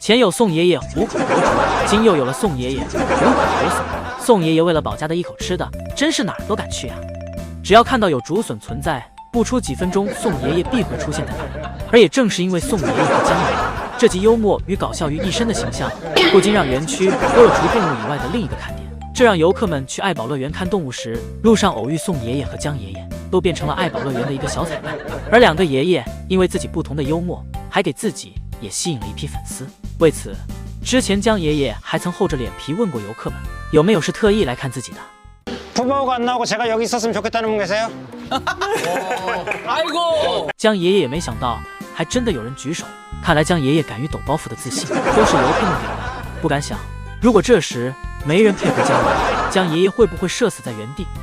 前有宋爷爷虎口夺竹，今又有了宋爷爷虎口夺笋。宋爷爷为了保家的一口吃的，真是哪儿都敢去啊！只要看到有竹笋存在，不出几分钟，宋爷爷必会出现在那里。而也正是因为宋爷爷和江爷爷这集幽默与搞笑于一身的形象，不禁让园区多了除动物以外的另一个看点。这让游客们去爱宝乐园看动物时，路上偶遇宋爷爷和江爷爷，都变成了爱宝乐园的一个小彩蛋。而两个爷爷因为自己不同的幽默，还给自己也吸引了一批粉丝。为此，之前江爷爷还曾厚着脸皮问过游客们，有没有是特意来看自己的。 부모가 안 나오고 제가 여기 있었으면 좋겠다는 분 계세요? 아이고! 江爷爷也没想到，还真的有人举手。看来江爷爷敢于抖包袱的自信，都是游客们给的。不敢想，如果这时没人配合江爷爷会不会社死在原地？